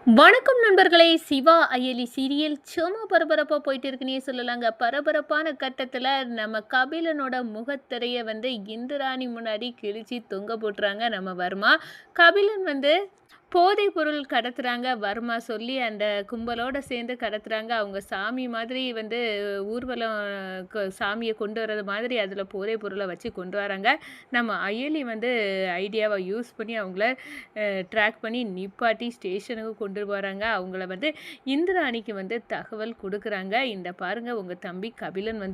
வணக்கம் நண்பர்களே! சிவா அயலி சீரியல் சும்மா பரபரப்பா போயிட்டு இருக்குன்னே சொல்லலாங்க. பரபரப்பான கட்டத்தில நம்ம கபிலனோட முகத்திரைய இந்திராணி முன்னாடி கிழிச்சு தொங்க போட்டுறாங்க நம்ம வர்மா. கபிலன் போதைப் பொருள் கடத்துறாங்க வர்மா சொல்லி அந்த கும்பலோட சேர்ந்து கடத்துறாங்க. அவங்க சாமி மாதிரி ஊர்வலம் சாமிய கொண்டு வர்றது மாதிரி அதில போதைப் பொருள வச்சு கொண்டு வராங்க. நம்ம அயலி ஐடியாவ யூஸ் பண்ணி அவங்கள ட்ராக் பண்ணி நிப்பாட்டி ஸ்டேஷனுக்கு கொண்டு போகிறாங்க. அவங்கள இந்திராணிக்கு தகவல் கொடுக்குறாங்க. இந்த பாருங்க உங்கள் தம்பி கபிலன்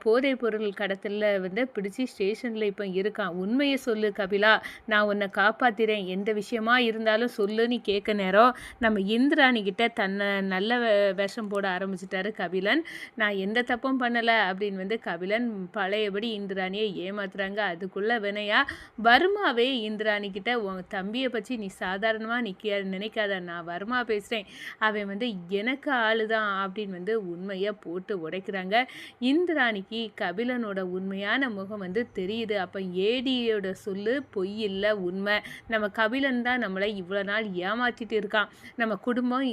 போதைப் பொருள் கடத்தலில் பிடிச்சி ஸ்டேஷனில் இப்போ இருக்கான். உண்மையை சொல்லு கபிலா, நான் உன்னை காப்பாத்திறேன். எந்த விஷயமா இருந்தாலும் சொல்லுன்னு கேட்க நேரம் நம்ம இந்திராணி கிட்ட தன்னை நல்ல வேஷம் போட ஆரம்பிச்சிட்டாரு கபிலன். நான் எந்த தப்பும் பண்ணலை அப்படின்னு கபிலன் பழையபடி இந்திராணியை ஏமாத்துறாங்க. அதுக்குள்ள வினையா வர்மாவே இந்திராணி கிட்ட உன் தம்பியை பற்றி நீ சாதாரணமாக நினைக்காத, நான் வர்மா பேசுகிறேன், அவன் எனக்கு ஆளுதான் அப்படின்னு உண்மையை போட்டு உடைக்கிறாங்க. இந்திராணிக்கு கபிலனோட உண்மையான முகம் தெரியுது. அப்போ ஏடியோட சொல்லு பொய் இல்லை, உண்மை. நம்ம கபிலன் தான் நம்மளை இவ்வளோ நாள் ஏமாற்றிட்டு இருக்கான். நம்ம குடும்பம்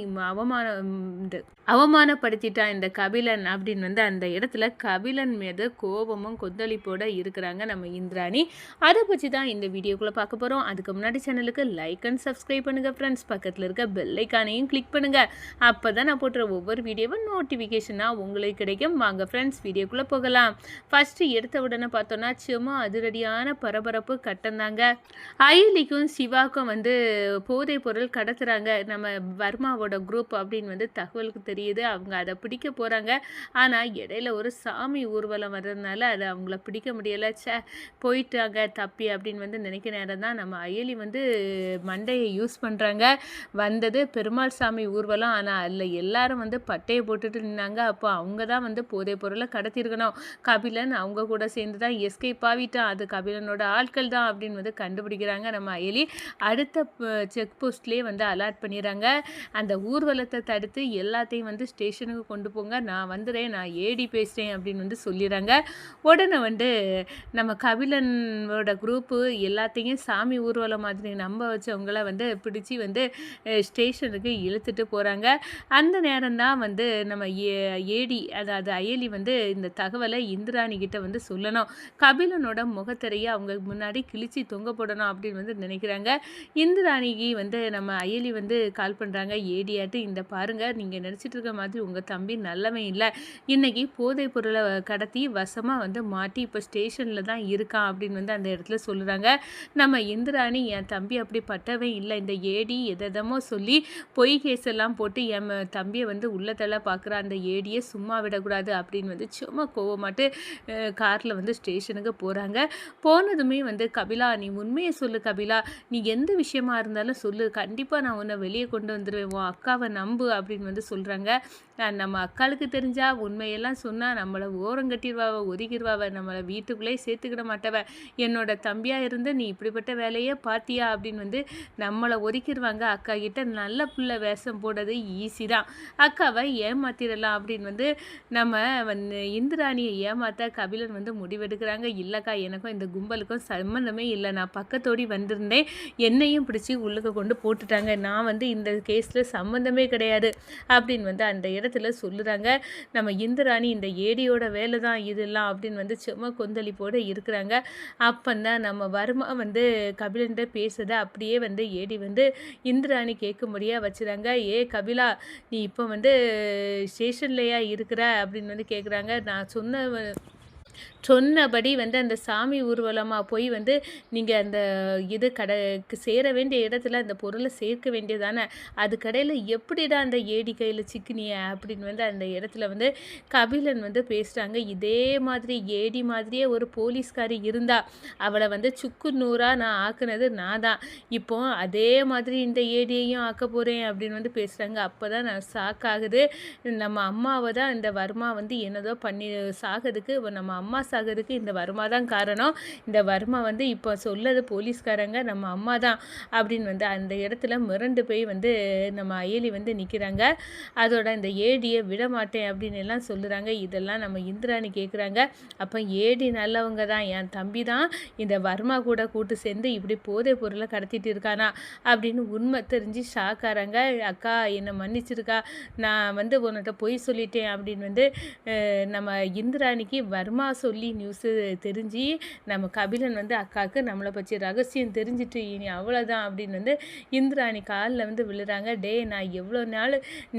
அவமானப்படுத்திட்டான் இந்த கபிலன் அப்படின்னு அந்த இடத்துல கபிலன் மீது கோபமும் கொந்தளிப்போட இருக்கிறாங்க நம்ம இந்திராணி. அதை பற்றி தான் இந்த வீடியோக்குள்ளே பார்க்க போகிறோம். அதுக்கு முன்னாடி சேனலுக்கு லைக் அண்ட் சப்ஸ்கிரைப் பண்ணுங்கள் ஃப்ரெண்ட்ஸ். பக்கத்தில் இருக்க பெல் ஐக்கானையும் கிளிக் பண்ணுங்கள். அப்போ தான் நான் போட்டுற ஒவ்வொரு வீடியோவும் நோட்டிஃபிகேஷனாக உங்களுக்கு கிடைக்கும். வாங்க ஃப்ரெண்ட்ஸ் வீடியோக்குள்ளே போகலாம். ஃபஸ்ட்டு எடுத்த உடனே பார்த்தோன்னா சும்மா அதிரடியான பரபரப்பு கட்டந்தாங்க. அயலிக்கும் சிவாக்கும் போதைப் பொருள் கடத்துகிறாங்க நம்ம வர்மாவோட குரூப் அப்படின்னு தகவலுக்கு தெரியுது. அவங்க அதை பிடிக்க போகிறாங்க. ஆனால் இடையில ஒரு சாமி ஊர்வலம் வர்றதுனால அதை அவங்கள பிடிக்க முடியலை. போயிட்டாங்க தப்பி அப்படின்னு நினைக்க நேரம் தான் நம்ம அயலி மண்டையை யூஸ் பண்ணுறாங்க. வந்தது பெருமாள் சாமி ஊர்வலம். ஆனால் அதில் எல்லாரும் பட்டையை போட்டுட்டு நின்னாங்க. அப்போ அவங்க தான் போதைப் பொருளை கடத்திருக்கணும். கபிலன் அவங்க கூட சேர்ந்து தான் எஸ்கேப் ஆகிட்டான். அது கபிலனோட ஆட்கள் தான் அப்படின்னு கண்டுபிடிக்கிறாங்க நம்ம அயலி. அடுத்த செக் போஸ்ட்லேயே அலர்ட் பண்ணிடுறாங்க. அந்த ஊர்வலத்தை தடுத்து எல்லாத்தையும் ஸ்டேஷனுக்கு கொண்டு போங்க, நான் வந்துடுறேன், நான் ஏடி பேசுகிறேன் அப்படின்னு சொல்லிடுறாங்க. உடனே நம்ம கபிலனோட குரூப்பு எல்லாத்தையும் சாமி ஊர்வலம் மாதிரி நம்ப வச்சவங்கள பிடிச்சி ஸ்டேஷனுக்கு இழுத்துட்டு போகிறாங்க. அந்த நேரம் தான் நம்ம ஏடி அதாவது அயலி இந்த தகவலை இந்திராணி கிட்ட சொல்லணும். கபிலனோட முகத்திரையை அவங்க முன்னாடி கிழிச்சி தொங்க போடணும் அப்படின்னு நினைக்கிறாங்க. இந்திராணிக்கு நம்ம அயலி கால் பண்ணுறாங்க. ஏடியாட்டு, இந்த பாருங்கள், நீங்கள் நினச்சிட்டு இருக்க மாதிரி உங்கள் தம்பி நல்லவன் இல்லை. இன்றைக்கி போதைப் பொருளை கடத்தி வசமாக மாட்டி இப்போ ஸ்டேஷனில் தான் இருக்கான் அப்படின்னு அந்த இடத்துல சொல்லுறாங்க. நம்ம இந்திராணி, என் தம்பி அப்படி பட்டவன் இல்லை, இந்த ஏடி எதமோ சொல்லி பொய் கேஸெல்லாம் போட்டு என் தம்பியை உள்ளத்தெல்லாம் பார்க்குற அந்த ஏடியை சும்மா விடக்கூடாது அப்படின்னு சும்மா கோவமாட்டு காரில் ஸ்டேஷனுக்கு போகிறாங்க. போனதுமே கபிலா, நீ உண்மையை சொல்லு கபிலா, நீ எந்த விஷயமா இருந்தாலும் சொல்லு, கண்டிப்பாக நான் உன்னை வெளியே கொண்டு வந்துடுவேன், உன் அக்காவை நம்பு அப்படின்னு சொல்கிறாங்க. நம்ம அக்காளுக்கு தெரிஞ்சா உண்மையெல்லாம் சொன்னால் நம்மளை ஓரங்கட்டிடுவாவ, ஒதுக்கிடுவாவ, நம்மளை வீட்டுக்குள்ளே சேர்த்துக்கிட மாட்டவ, என்னோட தம்பியாக இருந்து நீ இப்படிப்பட்ட வேலையை பார்த்தியா அப்படின்னு நம்மளை ஒதுக்கிடுவாங்க. அக்கா கிட்ட நல்ல பிள்ளை வேஷம் போடுறது ஈஸி தான், அக்காவை ஏமாத்திடலாம் அப்படின்னு நம்ம இந்திராணியை ஏமாற்ற கபிலன் முடிவெடுக்கிறாங்க. இல்லைக்கா, எனக்கும் இந்த கும்பலுக்கும் சம்மந்தமே இல்லை, நான் பக்கத்தோடி வந்திருந்தேன், என்னையும் பிடிச்சி உள்ளுக்கு கொண்டு போட்டுட்டாங்க, நான் இந்த கேஸில் சம்மந்தமே கிடையாது அப்படின்னு அந்த இடத்துல சொல்லுறாங்க. நம்ம இந்திராணி, இந்த ஏடியோட வேலை தான் இதெல்லாம் அப்படின்னு சும்மா கொந்தளிப்போடு இருக்கிறாங்க. அப்போந்தான் நம்ம வர்மா கபிலன்கிட்ட பேசுறத அப்படியே ஏடி இந்திராணி கேட்கும்படியாக வச்சுறாங்க. ஏ கபிலா, நீ இப்போ ஸ்டேஷன்லையா இருக்கிற அப்படின்னு கேட்குறாங்க. நான் சொன்னபடி அந்த சாமி ஊர்வலமாக போய் நீங்கள் அந்த இது சேர வேண்டிய இடத்துல அந்த பொருளை சேர்க்க வேண்டியதானே, அது கடையில் எப்படிடா அந்த ஏடி கையில் சிக்கினிய அப்படின்னு அந்த இடத்துல கபிலன் பேசுகிறாங்க. இதே மாதிரி ஏடி மாதிரியே ஒரு போலீஸ்காரி இருந்தா, அவளை சுக்கு நூறாக நான் ஆக்குனது நான் தான், இப்போ அதே மாதிரி இந்த ஏடியையும் ஆக்க போகிறேன் அப்படின்னு பேசுகிறாங்க. அப்போ தான் நான் ஷாக் ஆகுது. நம்ம அம்மாவை தான் இந்த வர்மா என்னதோ பண்ணி சாகிறதுக்கு நம்ம அம்மா சாகிறதுக்கு இந்த வர்மா தான் காரணம். இந்த வர்மா வந்து இப்போ சொல்லது போலீஸ்காரங்க நம்ம அம்மா தான் அப்படின்னு வந்து அந்த இடத்துல மிரண்டு போய் வந்து நம்ம அயலி வந்து நிற்கிறாங்க. அதோட இந்த ஏடியை விட மாட்டேன் அப்படின்னு எல்லாம் சொல்லுறாங்க. இதெல்லாம் நம்ம இந்திராணி கேட்குறாங்க. அப்போ ஏடி நல்லவங்க தான், என் தம்பி தான் இந்த வர்மா கூட கூட்டு சேர்ந்து இப்படி போதை பொருளை கடத்திட்டு இருக்கானா அப்படின்னு உண்மை தெரிஞ்சு ஷாக்காராங்க. அக்கா என்னை மன்னிச்சிருக்கா, நான் வந்து உன்கிட்ட பொய் சொல்லிட்டேன் அப்படின்னு வந்து நம்ம இந்திராணிக்கு வர்மா சொல்லி நியூஸு தெரிஞ்சு நம்ம கபிலன் வந்து அக்காவுக்கு நம்மளை பற்றி ரகசியம் தெரிஞ்சிட்டு இனி அவ்வளோதான் அப்படின்னு வந்து இந்திராணி காலில் வந்து விழுறாங்க. டே நான் எவ்வளோ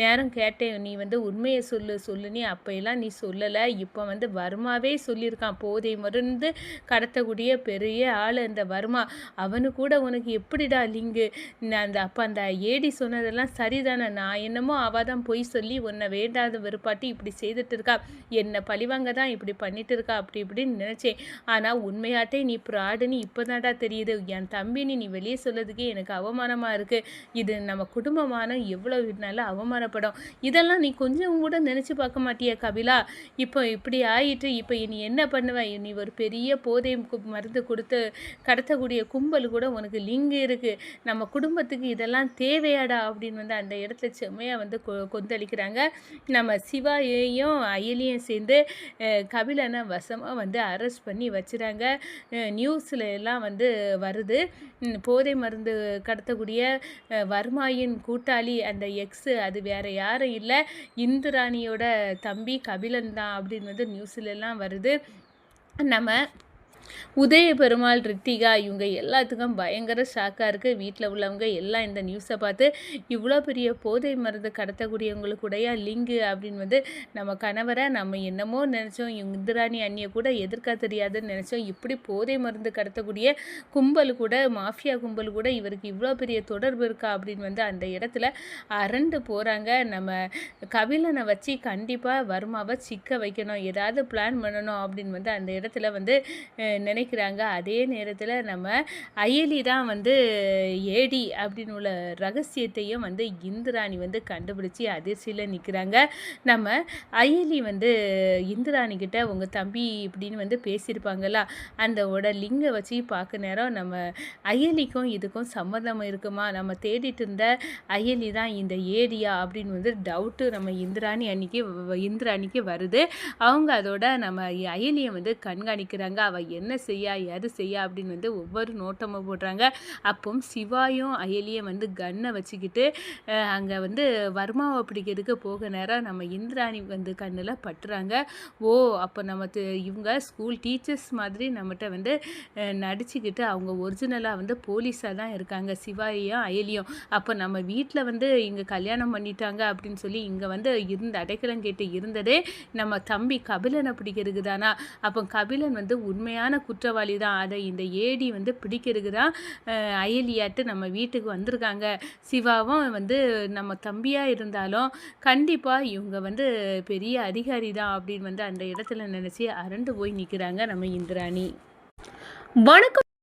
நேரம் கேட்டேன், நீ வந்து உண்மையை சொல்லு நீ அப்போயெல்லாம் நீ சொல்லலை, இப்போ வந்து வர்மாவே சொல்லியிருக்கான் போதை மருந்து கடத்தக்கூடிய பெரிய ஆள் அந்த வர்மா, அவனு கூட உனக்கு எப்படிடா லிங்கு அப்போ அந்த ஏடி சொன்னதெல்லாம் சரிதானே, நான் என்னமோ அவள் தான் பொய் சொல்லி உன்னை வேண்டாத வெறுப்பாட்டி இப்படி செய்துட்டு இருக்கா, என்னை பழிவாங்க தான் இப்படி பண்ணிட்டு இருக்கா அப்படி இப்படின்னு நினச்சேன். ஆனால் உண்மையாட்டே நீ ப்ராடுன்னு இப்போ தான்டா தெரியுது, என் தம்பின்னு நீ வெளியே சொல்லதுக்கே எனக்கு அவமானமாக இருக்குது, இது நம்ம குடும்பமான எவ்வளோ நல்ல அவமானப்படும், இதெல்லாம் நீ கொஞ்சம் கூட நினச்சி பார்க்க மாட்டியா கபிலா, இப்போ இப்படி ஆயிட்டு இப்போ நீ என்ன பண்ணுவ, நீ ஒரு பெரிய போதை மருந்து கொடுத்து கடத்தக்கூடிய கும்பல் கூட உனக்கு லிங்கு இருக்குது, நம்ம குடும்பத்துக்கு இதெல்லாம் தேவையாடா அப்படின்னு வந்து அந்த இடத்துல செம்மையாக வந்து கொந்தளிக்கிறாங்க. நம்ம சிவாயையும் அயலியும் சேர்ந்து கபிலனை வசமாக வந்து அரெஸ்ட் பண்ணி வச்சுறாங்க. நியூஸில் எல்லாம் வந்து வருது, போதை மருந்து கடத்தக்கூடிய வர்மாயின் கூட்டாளி அந்த எக்ஸு அது வேறு யாரும் இல்லை, இந்திராணியோட தம்பி கபிலன் தான் அப்படின்னு வந்து நியூஸ்லெல்லாம் வருது. நம்ம உதய பெருமாள், ரித்திகா இவங்க எல்லாத்துக்கும் பயங்கர ஷாக்காக இருக்குது. வீட்டில் உள்ளவங்க எல்லாம் இந்த நியூஸை பார்த்து இவ்வளோ பெரிய போதை மருந்து கடத்தக்கூடியவங்களுக்குடைய லிங்கு அப்படின்னு வந்து நம்ம கணவரை நம்ம என்னமோ நினச்சோம், இந்திராணி அண்ணியை கூட எதிர்க்க தெரியாதுன்னு நினச்சோம், இப்படி போதை மருந்து கடத்தக்கூடிய கும்பல் கூட மாஃபியா கும்பல் கூட இவருக்கு இவ்வளோ பெரிய தொடர்பு இருக்கா அப்படின்னு வந்து அந்த இடத்துல அரண்டு போகிறாங்க. நம்ம கபிலனை வச்சு கண்டிப்பாக வர்மாவை சிக்க வைக்கணும், ஏதாவது பிளான் பண்ணணும் அப்படின்னு வந்து அந்த இடத்துல வந்து நினைக்கிறாங்க. அதே நேரத்தில் நம்ம அயலி தான் வந்து ஏடி அப்படின்னு உள்ள ரகசியத்தையும் வந்து இந்திராணி வந்து கண்டுபிடிச்சி அதிர்ச்சியில் நிற்கிறாங்க. நம்ம அயலி வந்து இந்திராணி கிட்ட உங்கள் தம்பி இப்படின்னு வந்து பேசியிருப்பாங்களா, அந்தோட லிங்கை வச்சு பார்க்க நேரம் நம்ம அயலிக்கும் இதுக்கும் சம்மந்தம் இருக்குமா, நம்ம தேடிட்டு இருந்த அயலி தான் இந்த ஏடியா அப்படின்னு வந்து டவுட்டு நம்ம இந்திராணிக்கு வருது. அவங்க அதோட நம்ம அயலியை வந்து கண்காணிக்கிறாங்க. அவள் என்ன செய்யா எது செய்யா அப்படின்னு வந்து ஒவ்வொரு நோட்டமாக போடுறாங்க. அப்போ சிவாயும் அயலியும் வந்து கன்னை வச்சுக்கிட்டு அங்கே வந்து வர்மாவை பிடிக்கிறதுக்கு போக நேரம் நம்ம இந்திராணி வந்து கண்ணில் பட்டுறாங்க. ஓ அப்போ நம்ம இவங்க ஸ்கூல் டீச்சர்ஸ் மாதிரி நம்மகிட்ட வந்து நடிச்சுக்கிட்டு அவங்க ஒரிஜினலாக வந்து போலீஸாக தான் இருக்காங்க, சிவாயும் அயலியும். அப்போ நம்ம வீட்டில் வந்து இங்கே கல்யாணம் பண்ணிட்டாங்க அப்படின்னு சொல்லி இங்கே வந்து அடைக்கலம் கேட்டு இருந்ததே நம்ம தம்பி கபிலனை பிடிக்கிறதுக்கு தானா, அப்போ கபிலன் வந்து உண்மையான குற்றவாளி தான், அதை இந்த ஏடி வந்து பிடிக்கிறதுக்கு தான் அயலியாட்டு நம்ம வீட்டுக்கு வந்திருக்காங்க. சிவாவும் வந்து நம்ம தம்பியாக இருந்தாலும் கண்டிப்பாக இவங்க வந்து பெரிய அதிகாரி தான் அப்படின்னு வந்து அந்த இடத்துல நினச்சி அரண்டு போய் நிற்கிறாங்க நம்ம இந்திராணி. வணக்கம்.